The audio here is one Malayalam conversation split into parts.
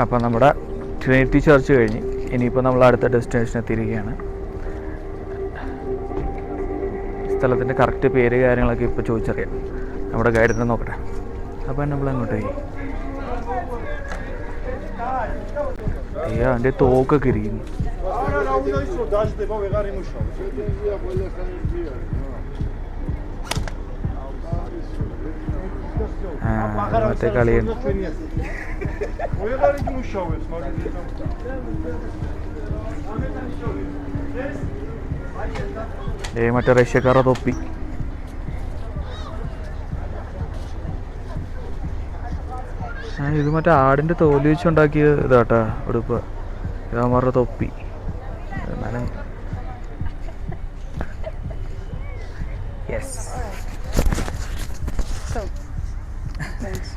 അപ്പോൾ നമ്മുടെ ട്രിനിറ്റി ചർച്ച് കഴിഞ്ഞ് ഇനിയിപ്പോൾ നമ്മൾ അടുത്ത ഡെസ്റ്റിനേഷൻ എത്തിയിരിക്കുകയാണ്. സ്ഥലത്തിൻ്റെ കറക്റ്റ് പേര് കാര്യങ്ങളൊക്കെ ഇപ്പോൾ ചോദിച്ചറിയാം. നമ്മുടെ ഗൈഡിനെ നോക്കട്ടെ. അപ്പോൾ നമ്മൾ അങ്ങോട്ട് പോയി. അയ്യോ എൻ്റെ തോക്കൊക്കെ ഇരിക്കുന്നു. മറ്റേ കളിയുണ്ട്. മറ്റേ റഷ്യക്കാരുടെ തൊപ്പി. ഇത് മറ്റേ ആടിൻ്റെ തോല് വെച്ചുണ്ടാക്കിയ ഇതാട്ടാ ഉടുപ്പ്. ഇവന്മാരുടെ തൊപ്പി. എന്നാലും yes. So, thanks.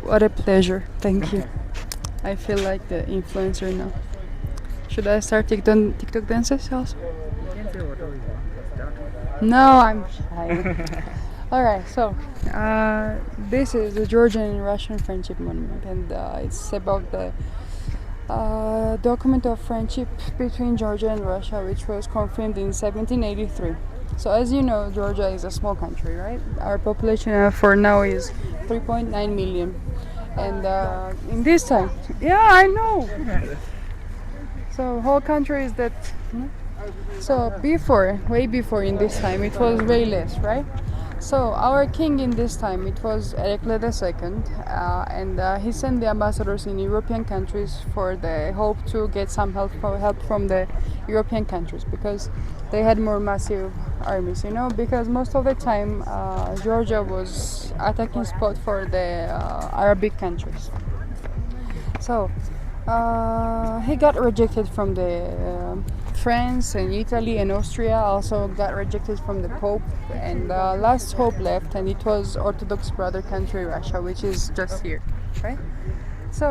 What a pleasure. Thank you. I feel like the influencer now. Should I start TikTok dances also? No, I'm shy. Alright, so this is the Georgian and Russian Friendship Monument, and it's about the document of friendship between Georgia and Russia, which was confirmed in 1783. So as you know, Georgia is a small country, right? Our population for now is 3.9 million. And in this time, yeah, I know. So whole country is that. So way before in this time, it was way less, right? So our king in this time, it was Erekle II, and he sent the ambassadors in European countries for the hope to get some help from the European countries, because they had more massive armies, because most of the time Georgia was attacking spot for the Arabic countries. So he got rejected from the France and Italy and Austria, also got rejected from the Pope, and last hope left, and it was Orthodox brother country Russia, which is just here, right? So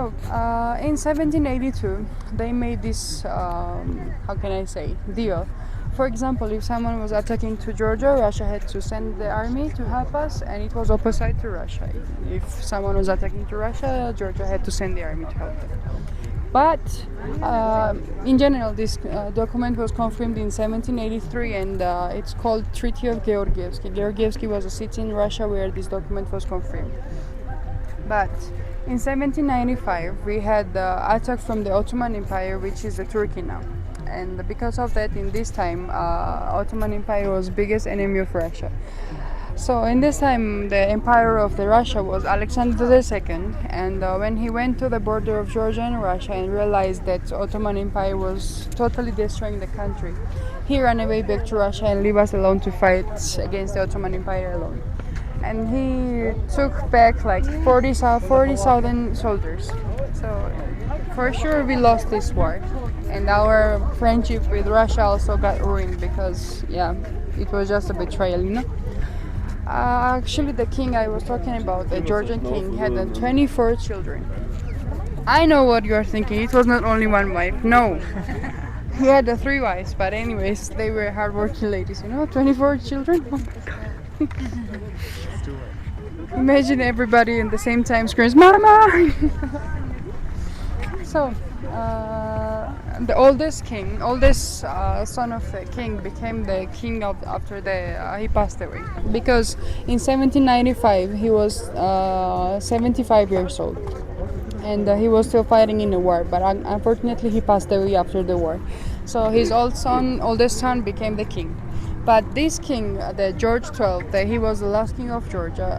in 1782 they made this how can I say, deal. For example, if someone was attacking to Georgia, Russia had to send the army to help us, and it was opposite to Russia. If someone was attacking to Russia, Georgia had to send the army to help them. But in general, this document was confirmed in 1783, and it's called Treaty of Georgievsky. Georgievsky was a city in Russia where this document was confirmed. But in 1795, we had the attack from the Ottoman Empire, which is Turkey now. And because of that, in this time, Ottoman Empire was biggest enemy of Russia. So in this time, the empire of the Russia was Alexander II, and when he went to the border of Georgia and Russia and realized that Ottoman Empire was totally destroying the country, he ran away back to Russia and leave us alone to fight against the Ottoman Empire alone. And he took back like 40,000 soldiers. So for sure we lost this war, and our friendship with Russia also got ruined, because it was just a betrayal, Actually, the king I was talking about, the Georgian king, had 24 children. I know what you are thinking. It was not only one wife. No. He had 3 wives, but anyways, they were hardworking ladies, 24 children. Oh my god. Imagine everybody in the same time screams, "Mama!" So, the oldest son of the king became the king after he passed away, because in 1795 he was 75 years old, and he was still fighting in the war, but unfortunately he passed away after the war. So his oldest son became the king. But this king, the George XII, he was the last king of Georgia,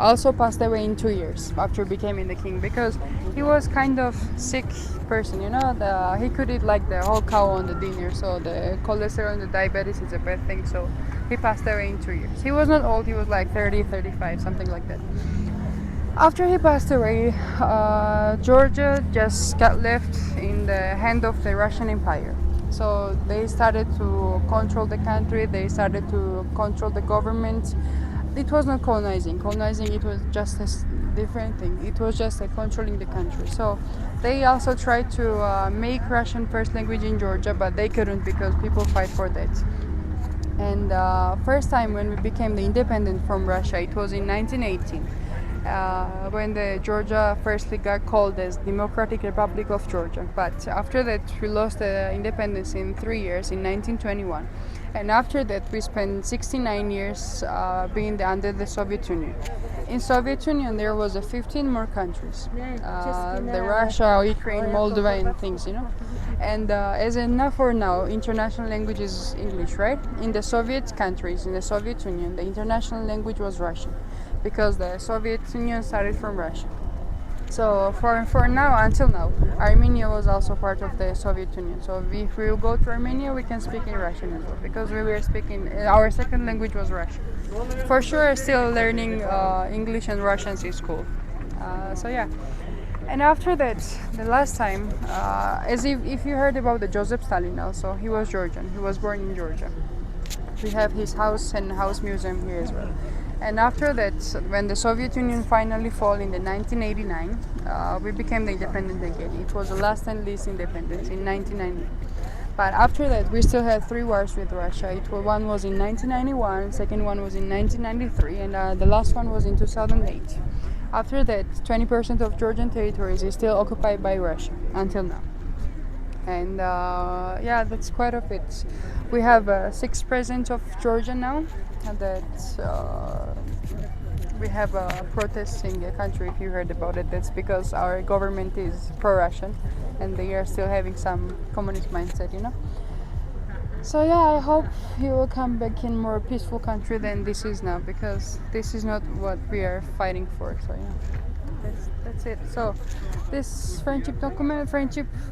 also passed away in 2 years after becoming the king, because he was kind of sick person, he could eat like the whole cow on the dinner, so the cholesterol and the diabetes is a bad thing, so he passed away in 2 years. He was not old, he was like 30, 35, something like that. After he passed away, Georgia just got left in the hand of the Russian Empire. So they started to control the country, they started to control the government. It was not colonizing. Colonizing, it was just a different thing. It was just controlling the country. So they also tried to make Russian first language in Georgia, but they couldn't, because people fight for that. And first time when we became the independent from Russia, it was in 1918. when the Georgia firstly got called as Democratic Republic of Georgia. But after that, we lost independence in 3 years in 1921. And after that, we spent 69 years being under the Soviet Union. In Soviet Union, there was 15 more countries, the Russia, Ukraine, Moldova, and things, you know. And as enough for now, international language is English, right? In the Soviet countries, in the Soviet Union, the international language was Russian, because the Soviet Union started from Russia. So for now, until now, Armenia was also part of the Soviet Union. So if we go to Armenia, we can speak in Russian as well, because we were speaking, our second language was Russian. For sure, still learning English and Russian in school. So yeah. And after that, the last time, as if you heard about the Joseph Stalin also, he was Georgian. He was born in Georgia. We have his house and house museum here as well. And after that, when the Soviet Union finally fell in the 1989, we became the independent again. It was the last and least independence in 1990. But after that, we still had 3 wars with Russia. One was in 1991, second one was in 1993, and the last one was in 2008. After that, 20% of Georgian territories is still occupied by Russia until now. And yeah, that's quite of it. We have 6% of Georgia now. That we have a protesting country, if you heard about it. That's because our government is pro-Russian and they are still having some communist mindset, you know. So yeah, I hope he will come back in more peaceful country than this is now, because this is not what we are fighting for. So yeah, that's it. So this friendship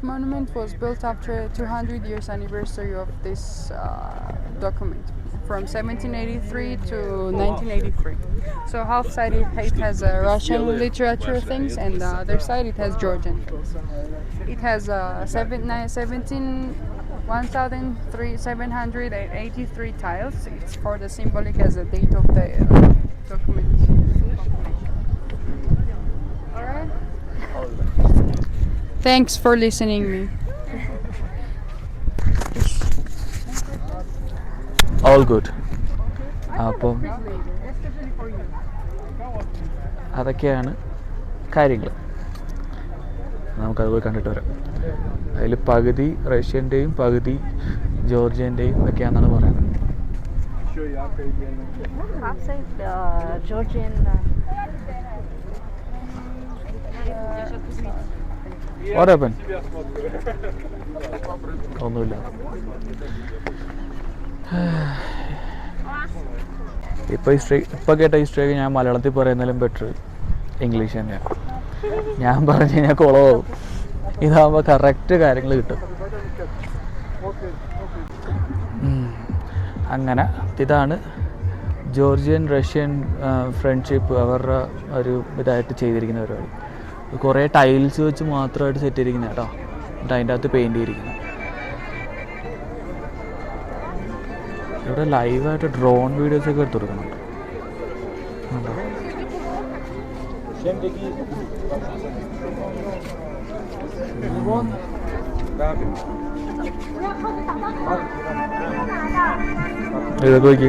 monument was built after 200 years anniversary of this document, from 1783 to 1983. So half side it has Russian literature things, and the other side it has Georgian things. It has 1,783 tiles. It's for the symbolic as a date of the document. Alright? Thanks for listening me. All good. അപ്പം അതൊക്കെയാണ് കാര്യങ്ങൾ. നമുക്കത് പോയി കണ്ടിട്ട് വരാം. അതിൽ പകുതി റഷ്യൻ്റെയും പകുതി ജോർജിയൻ്റെയും ഒക്കെയാണെന്നാണ് പറയുന്നത്. What happened? ഒന്നുമില്ല. ഇപ്പോൾ കേട്ട ഹിസ്റ്ററിയൊക്കെ ഞാൻ മലയാളത്തിൽ പറയുന്നതിലും ബെറ്റർ ഇംഗ്ലീഷ് തന്നെയാണ്. ഞാൻ പറഞ്ഞു കഴിഞ്ഞാൽ കുളമാവും. ഇതാകുമ്പോൾ കറക്റ്റ് കാര്യങ്ങൾ കിട്ടും. അങ്ങനെ ഇതാണ് ജോർജിയൻ റഷ്യൻ ഫ്രണ്ട്ഷിപ്പ് അവരുടെ ഒരു ഇതായിട്ട് ചെയ്തിരിക്കുന്ന പരിപാടി. കുറേ ടൈൽസ് വെച്ച് മാത്രമായിട്ട് സെറ്റ് ചെയ്തിരിക്കുന്നത് കേട്ടോ. എന്നിട്ട് അതിൻ്റെ അകത്ത് പെയിൻറ്റ് ചെയ്തിരിക്കുന്നത്. ഇവിടെ ലൈവായിട്ട് ഡ്രോൺ വീഡിയോസൊക്കെ എടുത്ത് കൊടുക്കുന്നുണ്ട്. ഇതൊക്കെ നോക്കി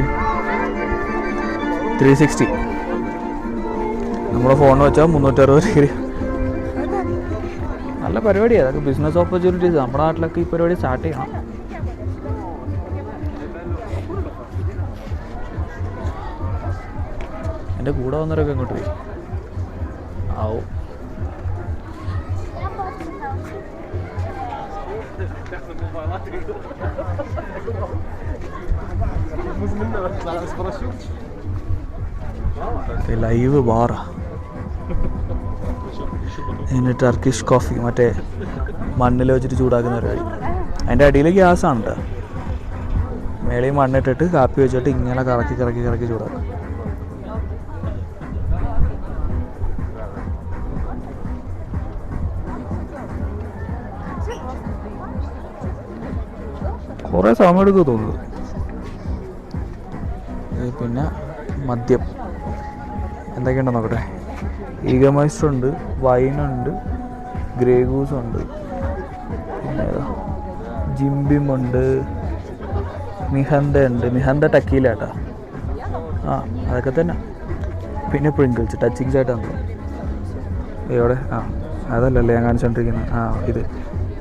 360 നമ്മുടെ ഫോൺ വെച്ചാൽ 360 ഡിഗ്രി. നല്ല പരിപാടിയാണ്. അതൊക്കെ ബിസിനസ് ഓപ്പർച്യൂണിറ്റീസ്. നമ്മുടെ നാട്ടിലൊക്കെ ഈ പരിപാടി സ്റ്റാർട്ട് ചെയ്യണം. എൻ്റെ കൂടെ വന്നവരൊക്കെ അങ്ങോട്ട് പോയി ആവും. ലൈവ് ബാറാ. ഇതിന് ടർക്കിഷ് കോഫി മറ്റേ മണ്ണിൽ വെച്ചിട്ട് ചൂടാക്കുന്ന പരിപാടി. അതിൻ്റെ അടിയിൽ ഗ്യാസാണ് കേട്ടോ. മേളിൽ മണ്ണിട്ടിട്ട് കാപ്പി വെച്ചിട്ട് ഇങ്ങനെ കറക്കി കറക്കി കറക്കി ചൂടാക്കും. കുറേ സമയം എടുക്കും തോന്നുന്നത്. പിന്നെ മദ്യം എന്തൊക്കെയുണ്ടെന്ന് നോക്കട്ടെ. ഈഗമൈസ്റ്റർ ഉണ്ട്, വൈനുണ്ട്, ഗ്രേ ഗൂസ് ഉണ്ട്, പിന്നെ ജിംബിമുണ്ട്, മിഹന്ത ഉണ്ട്. മിഹന്ത ടക്കീല കേട്ടോ. ആ അതൊക്കെ തന്നെ. പിന്നെ പ്രിങ്കിൾസ് ടച്ചിങ്സ് ആയിട്ടാണ്. എവിടെ? ആ അതല്ലല്ലേ ഞാൻ കാണിച്ചുകൊണ്ടിരിക്കുന്നത്. ആ ഇത്.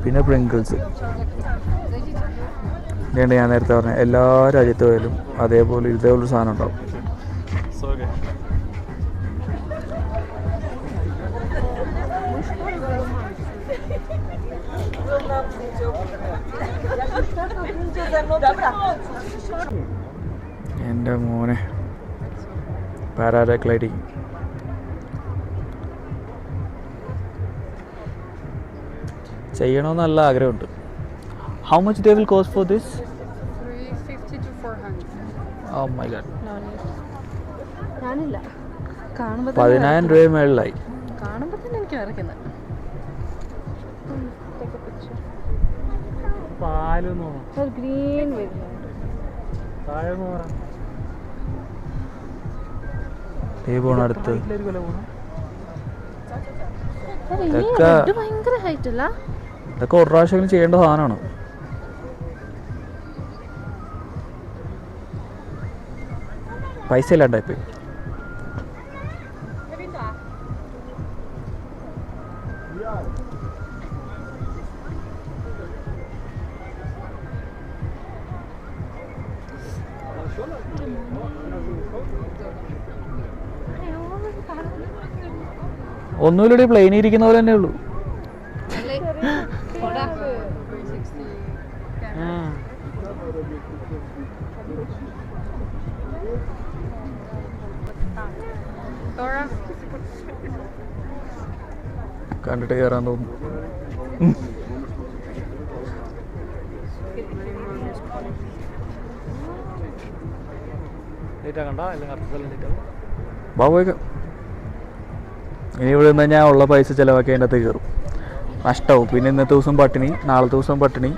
പിന്നെ പ്രിങ്കിൾസ്. ഇതുകൊണ്ട് ഞാൻ നേരത്തെ പറഞ്ഞ എല്ലാ രാജ്യത്ത് പോയാലും അതേപോലെ ഇതേപോലൊരു സാധനം ഉണ്ടാവും. എൻ്റെ മോനെ പാരാഗ്ലൈഡിങ്. ചെയ്യണമെന്ന് നല്ല ആഗ്രഹമുണ്ട്. How much they will cost for this? 350 to 400. Oh my god. ഞാനില്ല, കാണുമ്പോൾ 10,000 രൂപ മേളിലായി. കാണുമ്പോൾ തന്നെ എനിക്ക് വരയ്ക്കുന്നത്. ഒരു ഗ്രീൻ വരുന്നുണ്ട്. ഈ പോണ അടുത്ത് ഭയങ്കര ഹൈറ്റ് അല്ല? ഇതൊക്കെ ഒരു പ്രാവശ്യം ചെയ്യേണ്ട സാധനമാണ്. പൈസ ഇല്ലാണ്ടായിപ്പോയി. ഒന്നുമില്ലടി, പ്ലെയിനിൽ ഇരിക്കുന്ന പോലെ തന്നെ ഉള്ളൂ. കണ്ടിട്ട് കയറാൻ തോന്നുന്നു. പോയേക്കാം. ഇനി ഇവിടെ നിന്ന് ഞാൻ ഉള്ള പൈസ ചിലവാക്കി അതിൻ്റെ അകത്ത് കയറും. നഷ്ടവും. പിന്നെ ഇന്നത്തെ ദിവസം പട്ടിണി, നാളത്തെ ദിവസം പട്ടിണി.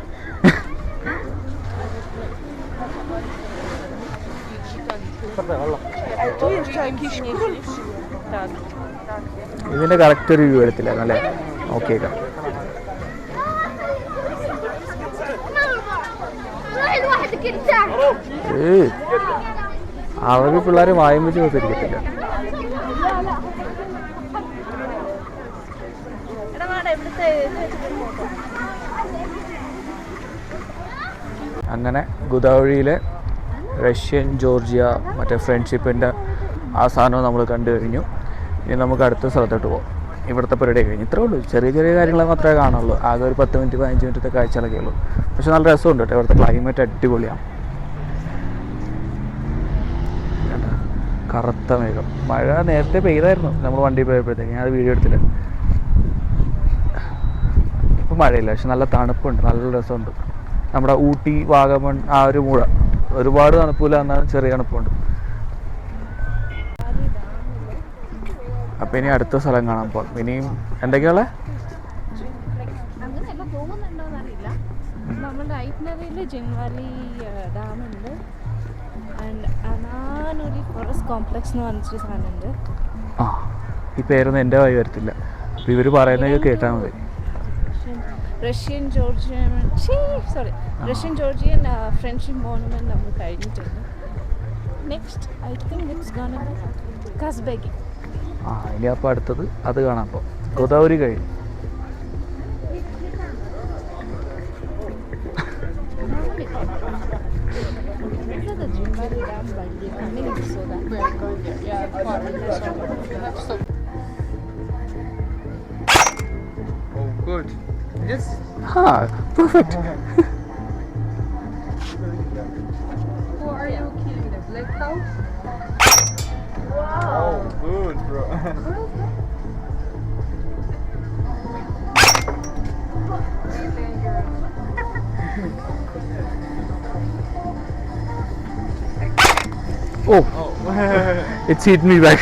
ഇതിൻ്റെ കറക്റ്റ് ഒരു വ്യൂ വരത്തില്ലായിരുന്നു അല്ലേ? നോക്കിയേക്കാം. അവര് പിള്ളേർ വായും വെച്ച് വെച്ചിരിക്കത്തില്ല. അങ്ങനെ ഗോദാവരിയിലെ റഷ്യൻ ജോർജിയ മറ്റേ ഫ്രണ്ട്ഷിപ്പിൻ്റെ ആ സാധനം നമ്മൾ കണ്ടു കഴിഞ്ഞു. ഇനി നമുക്ക് അടുത്ത സ്ഥലത്തോട്ട് പോകാം. ഇവിടുത്തെ പരിപാടി കഴിഞ്ഞു. ഇത്രേ ഉള്ളൂ. ചെറിയ ചെറിയ കാര്യങ്ങൾ മാത്രമേ കാണുള്ളൂ. ആകെ ഒരു 10 മിനിറ്റ് 15 മിനിറ്റത്തെ കാഴ്ചകളൊക്കെ ഉള്ളൂ. പക്ഷെ നല്ല രസമുണ്ട് കേട്ടോ. ഇവിടുത്തെ ക്ലൈമറ്റ് അടിപൊളിയാണ്. കറുത്ത മേഘം. മഴ നേരത്തെ പെയ്തായിരുന്നു നമ്മൾ വണ്ടി പോയപ്പോഴത്തേക്ക്. ഞാൻ അത് വീഡിയോ എടുത്തില്ല. ഇപ്പം മഴയില്ല, പക്ഷെ നല്ല തണുപ്പുണ്ട്, നല്ല രസമുണ്ട്. നമ്മുടെ ഊട്ടി വാഗമൺ ആ ഒരു മൂഴ. ഒരുപാട് തണുപ്പില്ല, എന്നാൽ ചെറിയ തണുപ്പുണ്ട്. അപ്പം ഇനി അടുത്ത സ്ഥലം കാണാൻ പോകാം. ഇനിയും എന്തൊക്കെയുള്ള അങ്ങനെയല്ല പോകുന്നുണ്ടോയെന്നറിയില്ല. നമ്മുടെ ഐറ്റ്നറിയിൽ ജിൻവാലി ഡാമുണ്ട്. ആൻഡ് അനാനൊരു ഫോറസ്റ്റ് കോംപ്ലക്സ് എന്ന് പറഞ്ഞിട്ടൊരു സാധനമുണ്ട്. ആ ഈ പേരൊന്നും എൻ്റെ വായി വരത്തില്ല. അപ്പോൾ ഇവർ പറയുന്നതൊക്കെ കേട്ടാൽ മതി. റഷ്യൻ ജോർജിയൻ ഫ്രണ്ട്ഷിപ്പ് മോണുമെന്റ് നമ്മൾ കഴിഞ്ഞിട്ടുണ്ട്. Next I think it's gonna be Kazbegi. ആ ഇനി അപ്പോൾ അടുത്തത് അത് കാണാൻ പോകാം. ഗോദാവരി കഴിഞ്ഞു. Good. Yes. Perfect. Who are you killing? The black cow? Wow. Oh, good, bro. Oh, it's hit me back.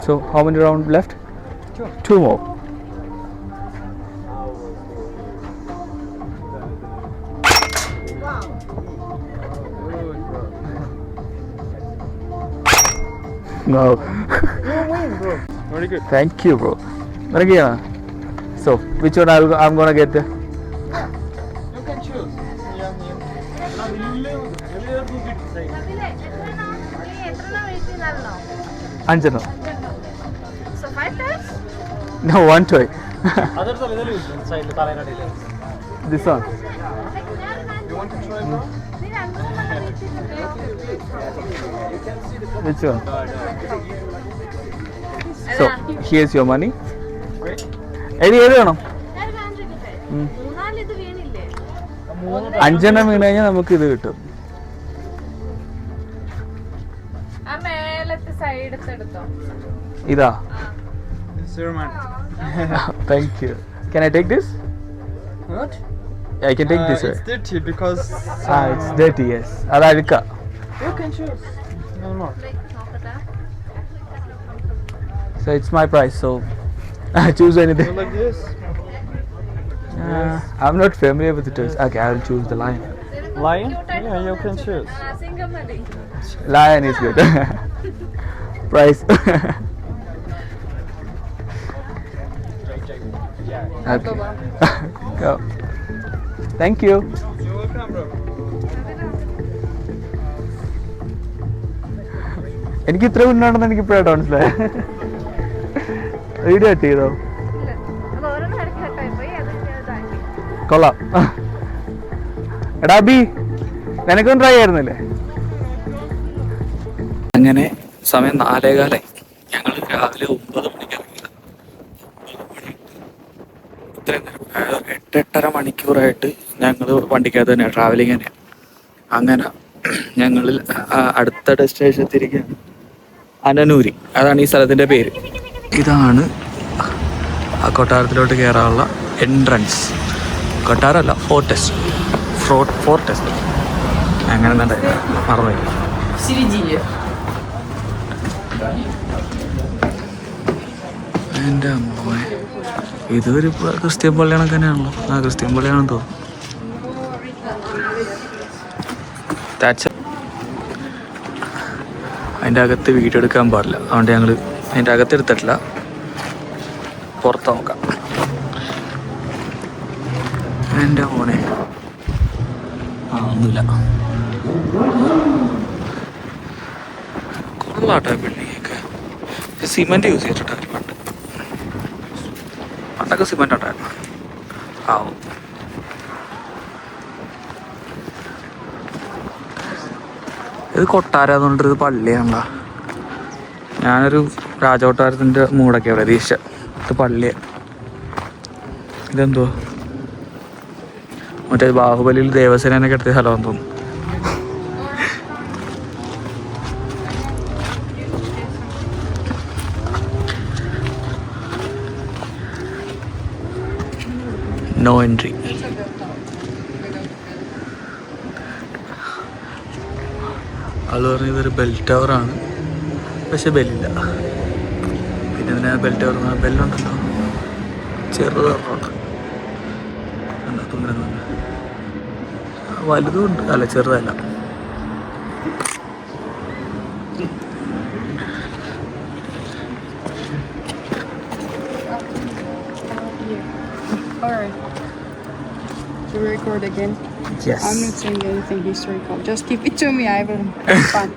So how many rounds left? Two more. No. Very good. Thank you, bro. So which one I'm gonna get? You can choose. Yeah. അഞ്ചെണ്ണം. So 5 times? No, one toy. Others are little inside the Talanadi. This one. You want to try, bro? Which one? So, here's your money. Wait. ഏത് വേണം? അഞ്ചെണ്ണം വീണ് കഴിഞ്ഞാൽ നമുക്ക് ഇത് കിട്ടും. ഇതാ. Sir, man. Thank you. Can I take this? What? I can take this way. It's dirty because. It's dirty, yes. അത് അഴുക്ക. You can choose. No, no. So it's my price, so choose anything. You like this? I'm not familiar with the toys. Okay, I'll choose the lion. Lion? Yeah, you can choose. Lion is good. Price. Okay. Go. Thank you. You're welcome, bro. എനിക്ക് ഇത്ര ഉണ്ടെന്ന് എനിക്ക് ഇപ്പോഴാട്ടോ മനസ്സിലായി. വീഡിയോ കട്ട് ചെയ്തോ? കൊള്ളാം. എടാ ബി, നിനക്കൊന്നും ട്രൈ ആയിരുന്നില്ലേ? അങ്ങനെ സമയം 4:15. ഞങ്ങൾ രാവിലെ 9 മണിക്ക് ഇറങ്ങിയത്. 8-8.5 മണിക്കൂറായിട്ട് ഞങ്ങൾ വണ്ടിക്കകത്ത് തന്നെയാണ് ട്രാവലിങ് തന്നെയാണ്. അങ്ങനെ ഞങ്ങൾ അടുത്ത ഡെസ്റ്റിനേഷൻ എത്തിയിരിക്കുകയാണ്. അനനൂരി, അതാണ് ഈ സ്ഥലത്തിൻ്റെ പേര്. ഇതാണ് ആ കൊട്ടാരത്തിലോട്ട് കയറാനുള്ള എൻട്രൻസ്. കൊട്ടാരമല്ല, ഫോർട്ടെസ്റ്റ്. അങ്ങനെ തന്നെ മറന്നു. എൻ്റെ അമ്മ, ഇതൊരു ക്രിസ്ത്യൻ പള്ളിയാണ് തന്നെയാണല്ലോ. ആ ക്രിസ്ത്യൻ പള്ളിയാണെന്ന് തോന്നുന്നു. അതിൻ്റെ അകത്ത് വീഡിയോ എടുക്കാൻ പാടില്ല, അതുകൊണ്ട് ഞങ്ങൾ അതിൻ്റെ അകത്ത് എടുത്തിട്ടില്ല. പുറത്ത് നോക്കാം. എൻ്റെ മോനെ ഒന്നുമില്ല. കൊള്ളാട്ടോ ബിൽഡിങ്ങൊക്കെ. സിമെൻറ്റ് യൂസ് ചെയ്തിട്ടുണ്ടായിരുന്നു പണ്ടൊക്കെ സിമെൻ്റ് ഉണ്ടായിരുന്നു. ആവും. ഇത് കൊട്ടാരാന്ന് ഇത് പള്ളിയാണല്ലോ. ഞാനൊരു രാജകൊട്ടാരത്തിൻ്റെ മൂടൊക്കെയാണ് പ്രതീക്ഷിച്ചത്. ഇത് പള്ളിയാണ്. ഇതെന്തോ മറ്റേ ബാഹുബലിയിൽ ദേവസേനൊക്കെ എടുത്ത സ്ഥലമാണെന്ന് തോന്നുന്നു. No entry. ആള് പറഞ്ഞ ഇതൊരു ബെൽ ടവറാണ്, പക്ഷെ ബെല്ലില്ല. പിന്നെ എന്തിനാ ബെൽ ടവർ? ബെല്ലുണ്ടല്ലോ, ചെറുതുണ്ട്. വലുതും ഉണ്ട്, അല്ല ചെറുതല്ല. Alright. To record again? Yes. I'm not saying anything historical. Just keep it to me. I will have fun.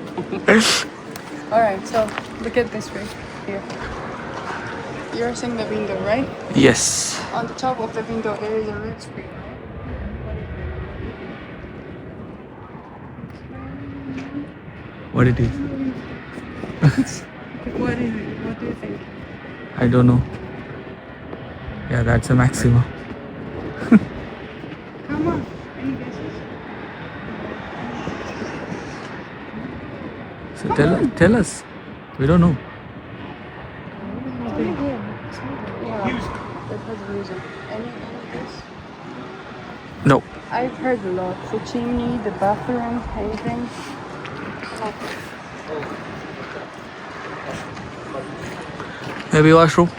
Alright, so look at this way. Here. You're seeing the window, right? Yes. On the top of the window, there is a red screen. What it is? What is it? What do you think? I don't know. Yeah, that's a maximum. Come on. Any guesses? So tell us. We don't know. Yeah, that has music. Any guess? No. I've heard a lot. The chimney, the bathroom, anything. Maybe washroom.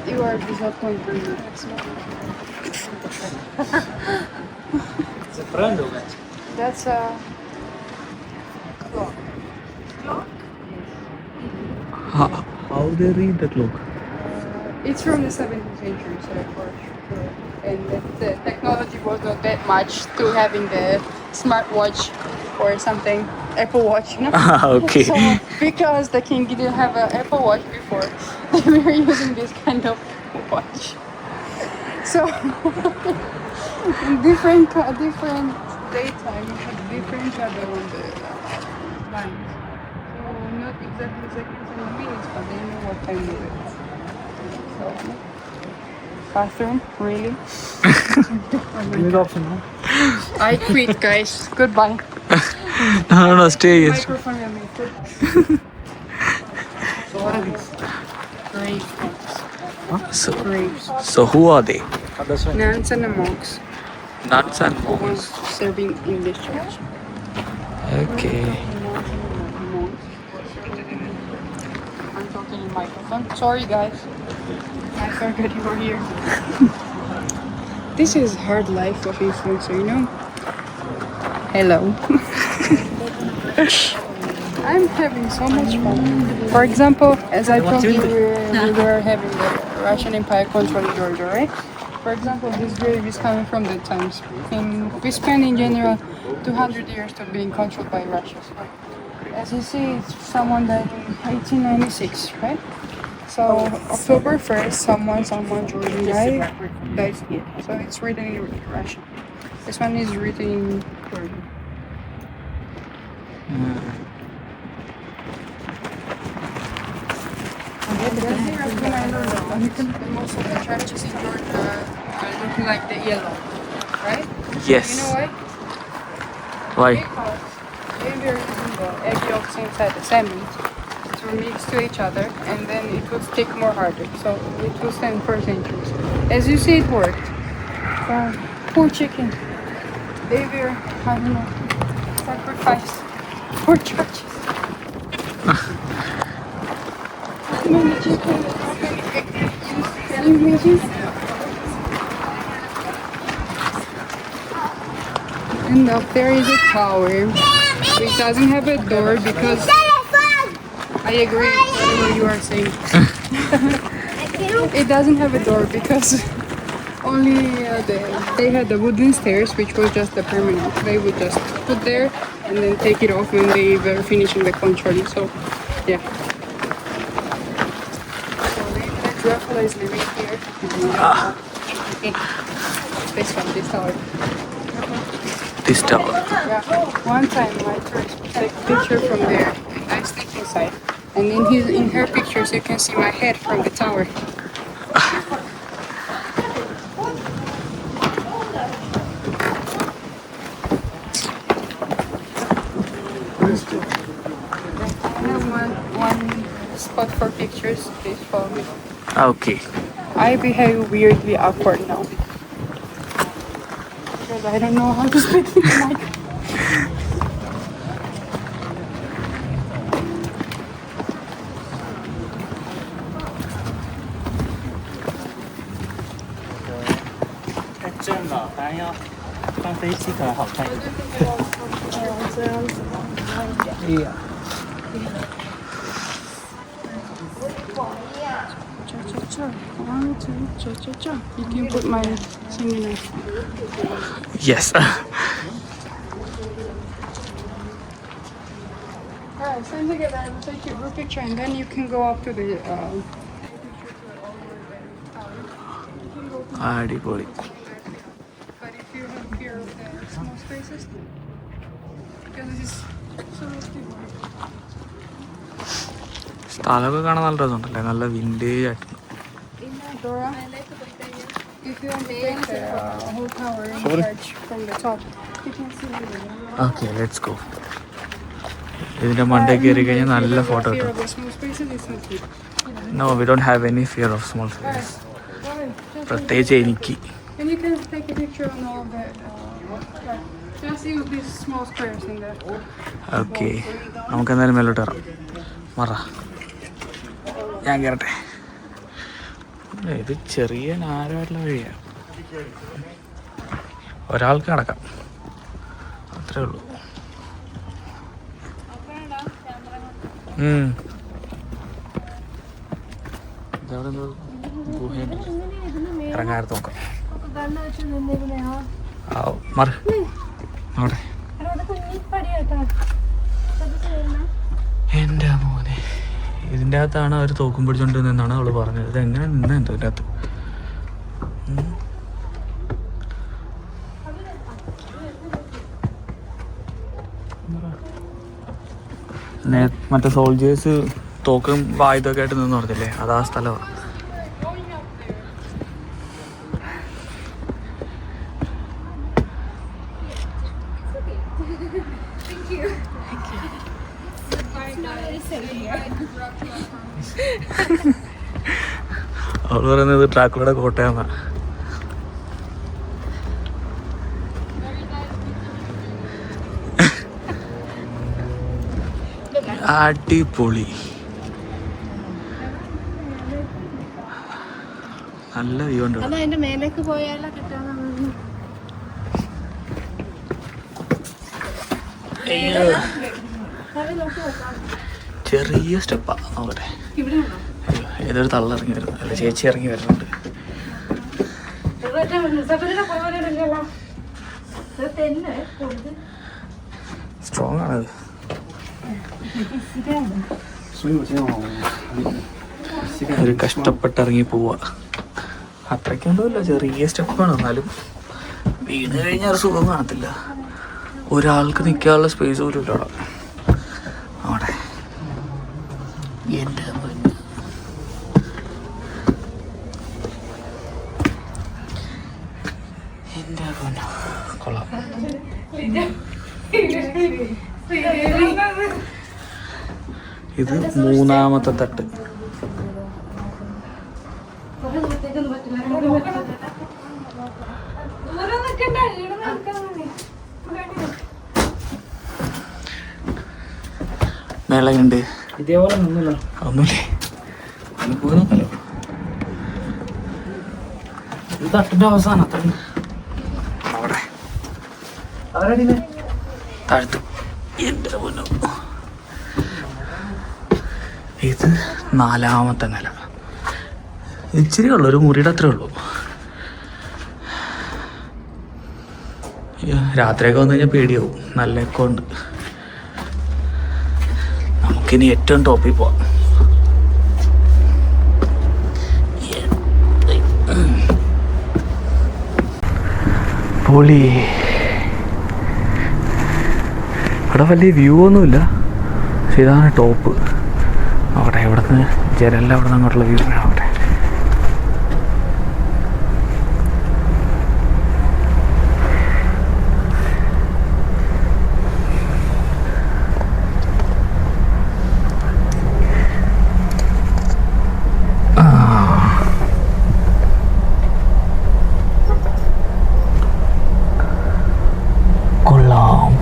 You are disappointing me. It's not. It's a friend of it. That's a clock. How they read the clock? It's from the 17th century, so for sure. And the technology was not that much to having the smartwatch or something. Apple Watch, you know. Okay. So because the king didn't have an Apple Watch before, they were using this kind of watch. So in different daytime, we had different shadow on the lines. So not exactly seconds and minutes, but they know what time it is. So bathroom, really? Need option, no? I quit, guys. Goodbye. No, stay here. Microphone with me. What are these? Grave monks. Graves. So who are they? That's right. Nuns and the monks. Nuns and Who monks. was serving in this church. Okay. Monks. I'm talking in microphone. Sorry, guys. I forgot you were here. This is hard life of influencer, you know. Hello. I'm having so much fun. For example, as I told you, we were having the Russian Empire controlling Georgia, right? For example, this grave is coming from the times. We spent in general 200 years to being controlled by Russia. So, as you see, it's someone died in 1896, right? So October 1st, someone Georgian died here. So it's written in Russian. This one is written in Georgian. Most of the churches in Georgia are looking like the yellow, right? Yes. You know why? Why? Because they were using the egg yolks inside the sandwich to mix to each other, and then it would stick more harder. So it will stand for centuries. As you see, it worked. Poor chicken. They were, I don't know, sacrificed for churches. How many chickens? Can you imagine? And up there is a tower, which doesn't have a door because I agree with whatever you are saying. It doesn't have a door because only they had the wooden stairs, which was just the permanent. They would just put there and then take it off when they were finishing the control. So, yeah. So Dracula is living here. This one, this tower. This tower. Yeah. One time my tourist took a picture from there and I sneaked inside. And in her pictures you can see my head from the tower. I have one spot for pictures. Please follow me. Okay. I behave weirdly awkward now. Because I don't know how to speak in the mic. One, two, cha-cha-cha. You can put my singing knife. Yes. Alright, stand together. I will take your group picture and then you can go up to the അടിപൊളി. But if you have fear of the small spaces, because it is so stupid. സ്ഥലമൊക്കെ കാണാൻ നല്ല രസമുണ്ടല്ലേ, നല്ല വിൻറ്റേജ് ആയിട്ട്. Dora, if you want to take the whole tower in church from the top, you can see it. Okay let's go. ഇതിൻ്റെ മണ്ടേ കയറി കഴിഞ്ഞാൽ നല്ല ഫോട്ടോ Fear കിട്ടും. of the small spaces is not good. No we don't have any fear of small space. പ്രത്യേകിച്ച് എനിക്ക്. And you can take a picture on all the just use these small squares in there. Okay, നമുക്ക് എന്തായാലും മേലോട്ട് കയറാം. മറ ഞാൻ കയറട്ടെ. ഇത് ചെറിയ നാരമായിട്ടുള്ള വഴിയാണ്, ഒരാൾക്ക് നടക്കാം, അത്രേ ഉള്ളൂ. ഇതവിടെ എന്തോ ഗുഹയുണ്ട്, ഇറങ്ങാറ് നോക്കാം. ആ മറ നോട്ടെ. ഇതിൻ്റെ അകത്താണ് അവർ തോക്കും പിടിച്ചോണ്ട് നിന്നാണ് അവൾ പറഞ്ഞത്. ഇത് എങ്ങനെ നിന്നെന്തോ ഇതിൻ്റെ അകത്ത്. മറ്റേ സോൾജേഴ്സ് തോക്കും ആയുധമൊക്കെ ആയിട്ട് നിന്ന് പറഞ്ഞില്ലേ, അതാ സ്ഥലമാണ്. അവൾ പറയുന്നത് ട്രാക്കുകളുടെ കോട്ടയാന്നാ. അടിപൊളി, നല്ല വ്യൂ ഉണ്ട്. അതിന്റെ മേലേക്ക് പോയാലോ കിട്ടാന്ന്. ചെറിയ സ്റ്റെപ്പാ നോക്കട്ടെ. ഏതൊരു തള്ളിറങ്ങി വരുന്നു, അല്ല ചേച്ചി ഇറങ്ങി വരുന്നുണ്ട്. സ്ട്രോങ് ആണത്. ഒരു കഷ്ടപ്പെട്ടിറങ്ങി പോവാ. അത്രയ്ക്കൊന്നുമില്ല, ചെറിയ സ്റ്റെപ്പാണ്. എന്നാലും വീണ് കഴിഞ്ഞാൽ ഒരു സുഖം കാണത്തില്ല. ഒരാൾക്ക് നിൽക്കാനുള്ള സ്പേസ് പോലും ഇല്ല അവിടെ. എൻ്റെ കൊള്ളാം. ഇത് മൂന്നാമത്തെ തട്ട്. മേളയുണ്ട്. ഇതേപോലെ ഒന്നുമില്ല, ഒന്നുമില്ലേ, പോയി നോക്കാലോ. ഇത് തട്ടിന്റെ അവസാനം അവിടെ അവരടിയിലെ താഴ്ത്തു. എൻ്റെ പൊന്നോ, ഇത് 4ാമത്തെ നില. ഇച്ചിരി ഉള്ളു, ഒരു മുറിയുടെ അത്രേ ഉള്ളൂ. രാത്രിയൊക്കെ വന്നു കഴിഞ്ഞാൽ പേടിയാവും, നല്ല എക്കോ ഉണ്ട്. നമുക്കിനി ഏറ്റവും ടോപ്പിൽ പോവാം. പൊളി. ഇവിടെ വലിയ വ്യൂ ഒന്നുമില്ല, പക്ഷെ ഇതാണ് ടോപ്പ്. അവിടെ ഇവിടുന്ന് ജനലിൽ അവിടെ നിന്ന് അങ്ങോട്ടുള്ള വ്യൂ വേണം. അവിടെ കൊള്ളാം,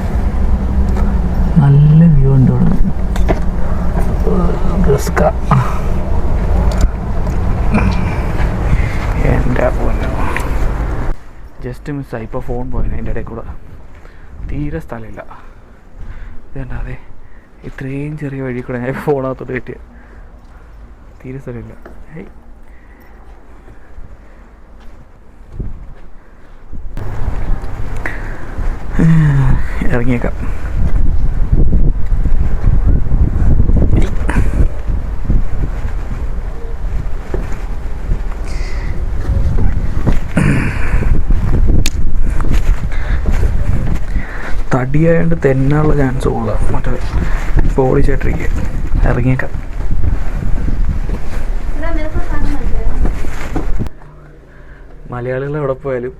നല്ല വ്യൂ ഉണ്ട് ഇവിടെ. എൻ്റെ പൊന്നോ, ജസ്റ്റ് മിസ്സായി. ഇപ്പോൾ ഫോൺ പോയിന് അതിൻ്റെ ഇടയിൽ കൂടെ. തീരെ സ്ഥലമില്ല. ഇതേണ്ട, അതെ ഇത്രയും ചെറിയ വഴി കൂടെ ഞാൻ ഫോണകത്തോട്ട് കിട്ടിയ. തീരെ സ്ഥലമില്ല. ഇറങ്ങിയേക്കാം. തടിയായതുകൊണ്ട് തെന്നാനുള്ള ചാൻസ് ഉള്ള മറ്റേ പോളിച്ചേട്ടിരിക്കുക. ഇറങ്ങിയേക്കാം. മലയാളികൾ എവിടെ പോയാലും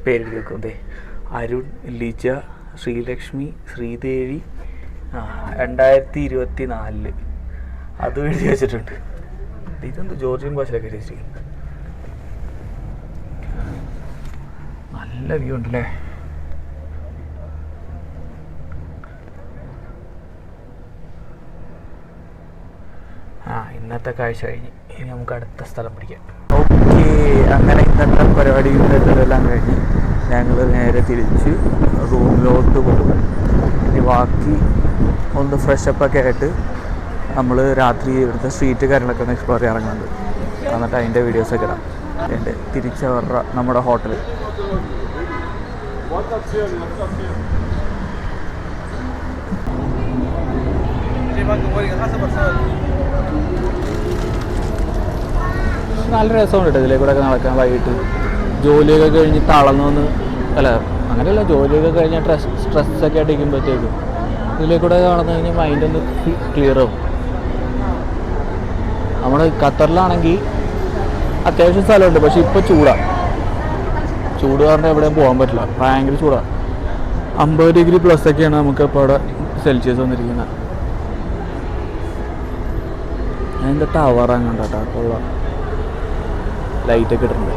പേരെഴുതി വെക്കും. ദേ അരുൺ, ലിജ, ശ്രീലക്ഷ്മി, ശ്രീദേവി 2024 അതും എഴുതി വെച്ചിട്ടുണ്ട്. ഇതെന്ത് ജോർജിയൻ ഭാഷയിലൊക്കെ എഴുതി വെച്ചിരിക്കുന്നത്. നല്ല വ്യൂ ഉണ്ടല്ലേ. ഇന്നത്തെ കാഴ്ച കഴിഞ്ഞ് ഇനി നമുക്ക് അടുത്ത സ്ഥലം പിടിക്കാം. ഓക്കെ, അങ്ങനെ ഇന്നത്തെ പരിപാടിയും എല്ലാം കഴിഞ്ഞ് ഞങ്ങൾ നേരെ തിരിച്ച് റൂമിലോട്ട് പോകും. ഇനി ബാക്കി ഒന്ന് ഫ്രഷപ്പൊക്കെ ആയിട്ട് നമ്മൾ രാത്രി ഇവിടുത്തെ സ്ട്രീറ്റ് കാര്യങ്ങളൊക്കെ ഒന്ന് എക്സ്പ്ലോർ ചെയ്യാൻ ഇറങ്ങുന്നുണ്ട്. എന്നിട്ട് അതിൻ്റെ വീഡിയോസൊക്കെ ഇടാം. എൻ്റെ തിരിച്ചവരുടെ നമ്മുടെ ഹോട്ടൽ. നല്ല രസമുണ്ട് കേട്ടോ ഇതിലേക്കൂടെ ഒക്കെ നടക്കാൻ. വൈകിട്ട് ജോലിയൊക്കെ കഴിഞ്ഞ് തളർന്നൊന്ന്, അല്ല അങ്ങനെയല്ല, ജോലിയൊക്കെ കഴിഞ്ഞാൽ സ്ട്രെസ്സൊക്കെ ആയിട്ട് ഇരിക്കുമ്പോഴത്തേക്കും ഇതിലേക്കൂടെ നടന്നു കഴിഞ്ഞാൽ മൈൻഡൊന്ന് ക്ലിയർ ആവും. നമ്മൾ ഖത്തറിലാണെങ്കിൽ അത്യാവശ്യം സ്ഥലമുണ്ട്, പക്ഷെ ഇപ്പോൾ ചൂടാണ്. ചൂട് കാരണം എവിടെയും പോകാൻ പറ്റില്ല, ഭയങ്കര ചൂടാണ്. 50 ഡിഗ്രി പ്ലസ് ഒക്കെയാണ് നമുക്ക് ഇപ്പോൾ അവിടെ സെൽഷ്യസ് വന്നിരിക്കുന്നത്. അതിൻ്റെ ടവറാണ് കണ്ടോ, കൊള്ളാം, ലൈറ്റൊക്കെ ഇട്ടിട്ടുണ്ട്.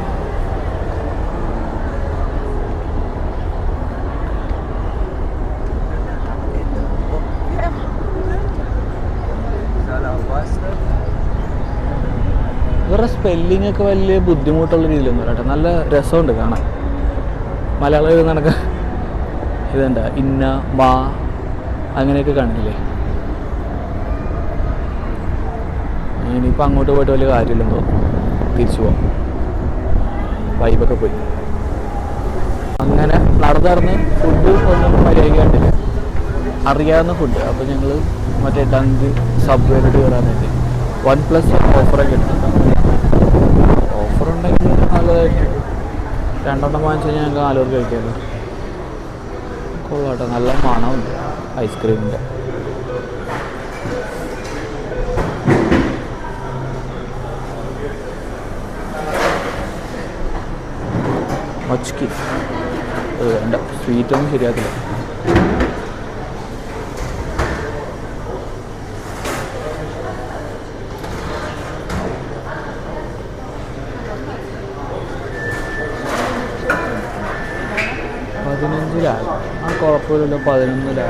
ഇവരുടെ സ്പെല്ലിംഗ് ഒക്കെ വലിയ ബുദ്ധിമുട്ടുള്ള രീതിയിലൊന്നും കേട്ടോ, നല്ല രസമുണ്ട് കാണാൻ. മലയാളം എഴുതുന്നതൊക്കെ ഇതെന്താ ഇന്ന മാ അങ്ങനെയൊക്കെ കാണില്ലേ. ഇനിയിപ്പോൾ അങ്ങോട്ട് പോയിട്ട് വലിയ കാര്യമില്ലെന്ന് തോന്നുന്നു, തിരിച്ചു പോവാം. വൈബൊക്കെ പോയി. അങ്ങനെ നടന്ന് ഫുഡ് ഒന്നും മര്യാദ അറിയാവുന്ന ഫുഡ്. അപ്പോൾ ഞങ്ങൾ മറ്റേ ഡങ്ക് സബ്വേയിലോട്ട് കയറാനായിട്ട് OnePlus ഓഫറൊക്കെ എടുത്തിട്ടുണ്ട്. ഓഫറുണ്ടെങ്കിൽ നല്ലതായിട്ട് 2 വാങ്ങിച്ചു കഴിഞ്ഞാൽ ഞങ്ങൾക്ക് 4 പേർക്ക് കഴിക്കാമല്ലോ. കൊള്ളാട്ടോ, നല്ല മണമുണ്ട് ഐസ്ക്രീമിൻ്റെ. മച്കി എൻ്റെ സ്വീറ്റൊന്നും ശരിയാക്കില്ല. $15 ആ കുഴപ്പമില്ലല്ലോ. 11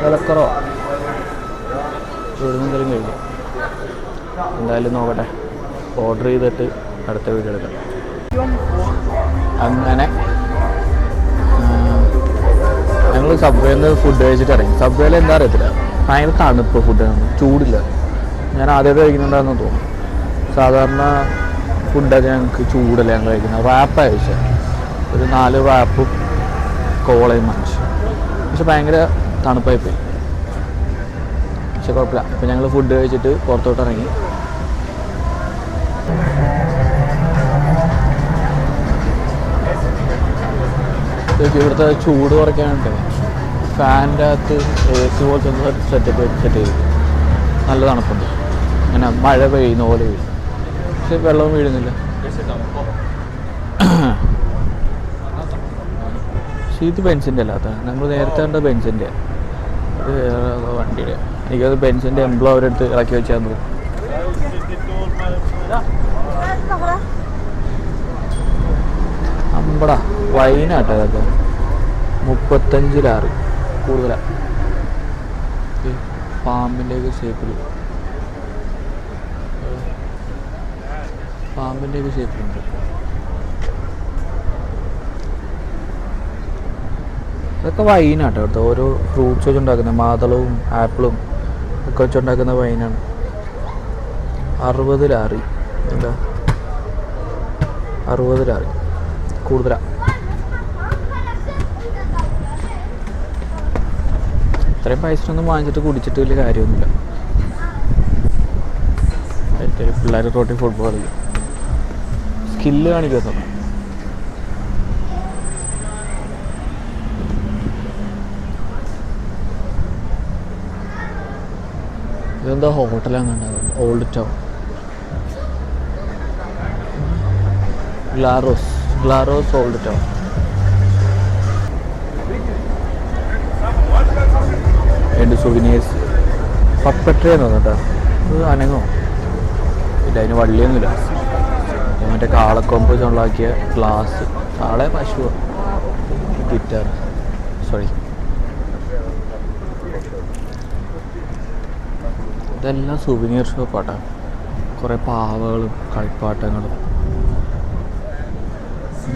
വിലക്കുറവോ ഇവിടെ എന്തെങ്കിലും കഴിക്കാം. എന്തായാലും നോക്കട്ടെ, ഓർഡർ ചെയ്തിട്ട് അടുത്ത വീഡിയോ എടുക്കാം. അങ്ങനെ ഞങ്ങൾ സബ്വേയിൽ നിന്ന് ഫുഡ് കഴിച്ചിട്ട് ഇറങ്ങി. സബ്വേയിൽ എന്താ അറിയത്തില്ല, ഭയങ്കര തണുപ്പ്, ഫുഡാണ്, ചൂടില്ല. ഞാൻ ആദ്യമായിട്ട് കഴിക്കുന്നുണ്ടാണെന്ന് തോന്നുന്നു. സാധാരണ ഫുഡൊക്കെ ഞങ്ങൾക്ക് ചൂടല്ല ഞങ്ങൾ കഴിക്കുന്നത്. റാപ്പ് കഴിച്ചാൽ ഒരു 4 റാപ്പും കോളയും വാങ്ങിച്ചു. പക്ഷെ ഭയങ്കര തണുപ്പായി പോയി. പക്ഷെ കുഴപ്പമില്ല. ഇപ്പം ഞങ്ങൾ ഫുഡ് കഴിച്ചിട്ട് പുറത്തോട്ട് ഇറങ്ങി. ഇവിടുത്തെ ചൂട് കുറയ്ക്കാനുണ്ട് ഫാനിൻ്റെ അകത്ത് AC പോലത്തെ ഒന്ന് സെറ്റ് ചെയ്തു. നല്ല തണുപ്പുണ്ട്, ഇങ്ങനെ മഴ പെയ്യുന്ന പോലെ വീഴും, പക്ഷെ വെള്ളവും വീഴുന്നില്ല. പക്ഷേ ഇത് ബെൻസിൻ്റെ അല്ലാത്ത, നമ്മൾ നേരത്തെ കണ്ട ബെൻസിൻ്റെ, ഇത് വേറെ വണ്ടിയുടെ. എനിക്കത് ബെൻസിൻ്റെ എംബ്ലം അവരെടുത്ത് ഇറക്കി വെച്ചാൽ തോന്നും. അമ്പടാ വൈനാട്ടോ അതൊക്കെ. 35 കൂടുതലാണ്. പാമ്പിൻ്റെയൊക്കെ ഷേപ്പിൽ, പാമ്പിൻ്റെയൊക്കെ ഷേപ്പിലുണ്ട്. ഇതൊക്കെ വൈനാട്ടോ കേട്ടോ, ഓരോ ഫ്രൂട്ട്സ് വെച്ചുണ്ടാക്കുന്നത്, മാതളവും ആപ്പിളും ഒക്കെ വെച്ചുണ്ടാക്കുന്ന വൈനാണ്. 60 എന്താ 60 കൂടുതലാണ്. ഇത്രയും പൈസയൊന്നും വാങ്ങിച്ചിട്ട് കുടിച്ചിട്ട് വലിയ കാര്യമൊന്നുമില്ല. പിള്ളേർ റോട്ടിൽ ഫുട്ബോൾ കളിക്കും, സ്കില്ല് കാണിക്കുന്നു. ഇതെന്താ ഹോട്ടലാണ് കണ്ടത്, old town. Glarus old town. എൻ്റെ സുവിനീഴ്സ് പപ്പട്രി എന്ന് കേട്ടോ. ഇത് അനങ്ങോ ഇല്ല, അതിന് വള്ളിയൊന്നുമില്ല. മറ്റേ കാളക്കൊമ്പ് ചുള്ളാക്കിയ ഗ്ലാസ്, കാളെ പശുവോ ഗിറ്റാർ, സോറി. ഇതെല്ലാം സുവിനീർ ഷോപ്പാട്ടാ. കുറേ പാവകളും കളിപ്പാട്ടങ്ങളും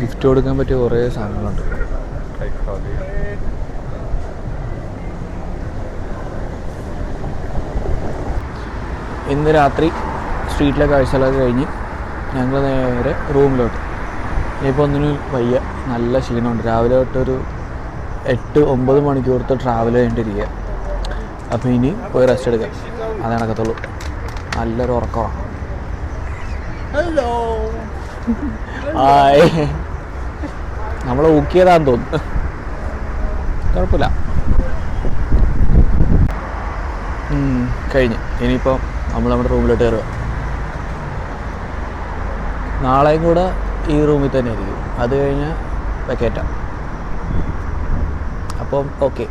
ഗിഫ്റ്റ് കൊടുക്കാൻ പറ്റിയ കുറേ സാധനങ്ങളുണ്ട്. ഇന്ന് രാത്രി സ്ട്രീറ്റിലെ കാഴ്ചകളൊക്കെ കഴിഞ്ഞ് ഞങ്ങൾ നേരെ റൂമിലോട്ട്. ഇനിയിപ്പോൾ ഒന്നിനും വയ്യ, നല്ല ക്ഷീണമുണ്ട്. രാവിലെ തൊട്ടൊരു 8-9 മണിക്കൂറത്തെ ട്രാവൽ ചെയ്യേണ്ടിരിക്കുക. അപ്പോൾ ഇനി പോയി റെസ്റ്റ് എടുക്കാം, അത് നടക്കത്തുള്ളൂ. നല്ലൊരു ഉറക്കമാണ്. Hello hi. നമ്മൾ ഊക്കിയതാന്ന് തോന്നുന്നു. കുഴപ്പമില്ല. കഴിഞ്ഞ് ഇനിയിപ്പോൾ നമ്മൾ നമ്മുടെ റൂമിലോട്ട് കയറുക. നാളെയും കൂടെ ഈ റൂമിൽ തന്നെ ആയിരിക്കും, അത് കഴിഞ്ഞ് വെക്കേറ്റാം. അപ്പം ഓക്കെ.